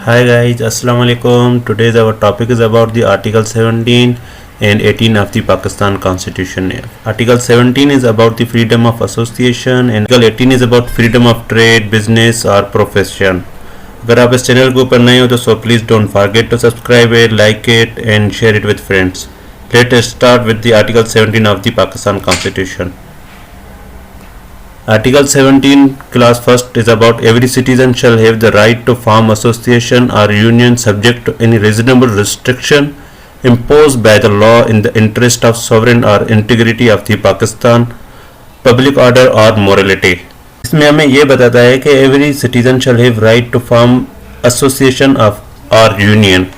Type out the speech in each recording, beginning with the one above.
Hi guys, Assalamu alaikum. Today's our topic is about the Article 17 and 18 of the Pakistan Constitution. Article 17 is about the freedom of association and Article 18 is about freedom of trade, business or profession. अगर आप इस channel के ऊपर नए हो तो so please don't forget to subscribe it, like it and share it with friends. Let us start with the Article 17 of the Pakistan Constitution. Article 17 clause first is about every citizen shall have the right to form association or union subject to any reasonable restriction imposed by the law in the interest of sovereign or integrity of the Pakistan, public order or morality. इसमें हमें ये बताता है कि every citizen shall have right to form association of or union.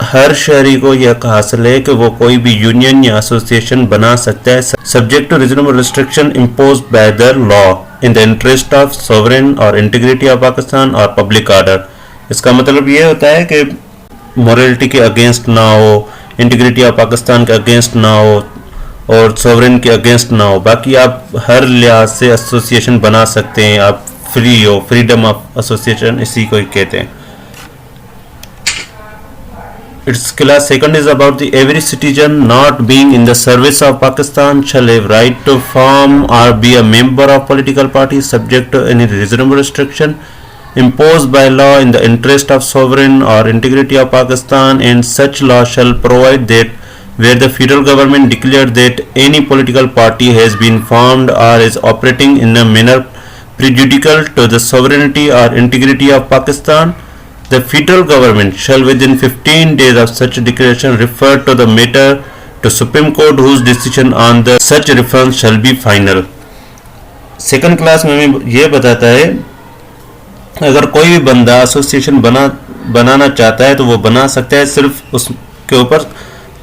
हर शहरी को यह हासिल है कि वो कोई भी यूनियन या एसोसिएशन बना सकता है subject to reasonable restriction imposed by the law in the interest of sovereign और इंटीग्रिटी ऑफ पाकिस्तान और पब्लिक ऑर्डर. इसका मतलब ये होता है कि मॉरलिटी के अगेंस्ट ना हो, इंटीग्रिटी ऑफ पाकिस्तान के अगेंस्ट ना हो और सॉवरेन के अगेंस्ट ना हो. बाकी आप हर लिहाज से एसोसिएशन बना सकते हैं, आप फ्री हो, फ्रीडम ऑफ एसोसिएशन इसी को ही कहते हैं. Its clause second is about the every citizen not being in the service of Pakistan shall have right to form or be a member of political party subject to any reasonable restriction imposed by law in the interest of sovereign or integrity of Pakistan, and such law shall provide that where the federal government declared that any political party has been formed or is operating in a manner prejudicial to the sovereignty or integrity of Pakistan, the federal government shall within 15 days of such declaration refer to the matter to Supreme Court, whose decision on the such reference shall be final. Second class में हमें यह बताता है अगर कोई भी बंदा association बनाना चाहता है तो वो बना सकता है, सिर्फ उसके ऊपर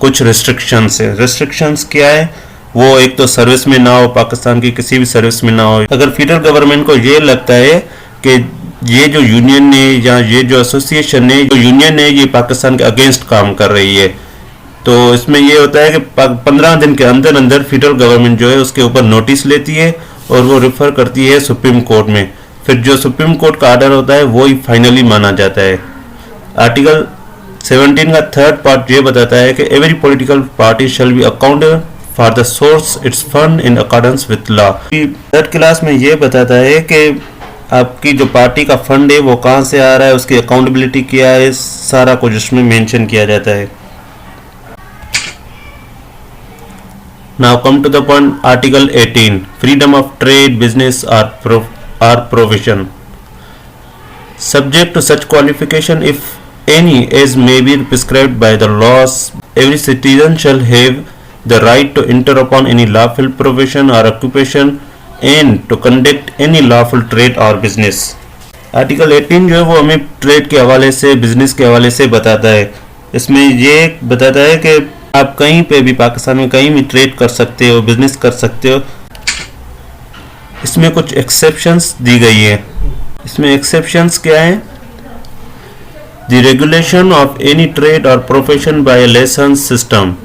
कुछ रिस्ट्रिक्शंस है. रिस्ट्रिक्शंस क्या है? वो एक तो सर्विस में ना हो, पाकिस्तान की किसी भी सर्विस में ना हो. अगर फेडरल गवर्नमेंट को ये लगता है कि ये जो यूनियन है या ये जो एसोसिएशन है, जो यूनियन है ये पाकिस्तान के अगेंस्ट काम कर रही है, तो इसमें ये होता है कि 15 दिन के अंदर अंदर फेडरल गवर्नमेंट जो है उसके ऊपर नोटिस लेती है और वो रिफ़र करती है सुप्रीम कोर्ट में. फिर जो सुप्रीम कोर्ट का ऑर्डर होता है वो ही फाइनली माना जाता है. आर्टिकल 17 का थर्ड पार्ट ये बताता है कि every political party shall be accountable for the source it's fund in accordance with law. Third class में ये बताता है कि आपकी जो पार्टी का फंड है वो कहाँ से आ रहा है, उसकी अकाउंटेबिलिटी क्या है, सारा कुछ उसमें मेंशन किया जाता है. Now come to the point. Article 18 freedom of trade, business और provision. Subject to such qualification if any as may be prescribed by the laws, every citizen shall have the right to enter upon any lawful provision और occupation and to conduct any lawful trade or business. Article 18 जो है वो हमें trade के हवाले से, business के हवाले से बताता है. इसमें ये बताता है कि आप कहीं पे भी पाकिस्तान में कहीं भी ट्रेड कर सकते हो, बिजनेस कर सकते हो. इसमें कुछ एक्सेप्शंस दी गई है. इसमें एक्सेप्शंस क्या है? The regulation of any trade और प्रोफेशन बाय लाइसेंस सिस्टम.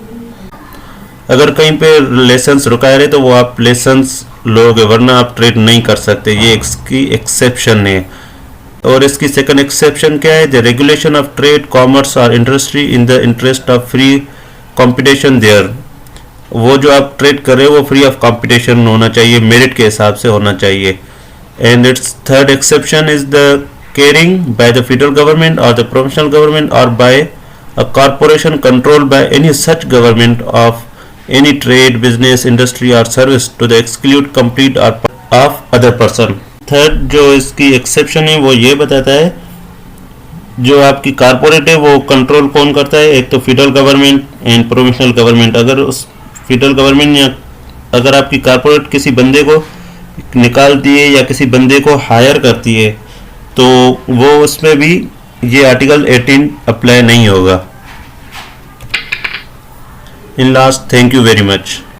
अगर कहीं पे लाइसेंस रुकाया रहे तो वो आप लाइसेंस लोगे, वरना आप ट्रेड नहीं कर सकते. ये इसकी एक्सेप्शन है. और इसकी सेकंड एक्सेप्शन क्या है? The regulation of trade, commerce और industry in the interest of free competition there. वो जो आप ट्रेड कर रहे हो वो फ्री ऑफ कंपटीशन होना चाहिए, मेरिट के हिसाब से होना चाहिए. And it's third exception is the carrying by the federal government और द प्रोविंशियल गवर्नमेंट और by a corporation controlled by any such government of any trade, business, industry or service to the exclude complete or of other person. Third जो इसकी exception है वो ये बताता है जो आपकी कारपोरेट है वो कंट्रोल कौन करता है? एक तो federal government and provincial government. अगर उस फेडरल गवर्नमेंट या अगर आपकी कारपोरेट किसी बंदे को निकालती है या किसी बंदे को हायर करती है तो वो उसमें भी ये आर्टिकल 18 अप्लाई नहीं होगा. In last, thank you very much.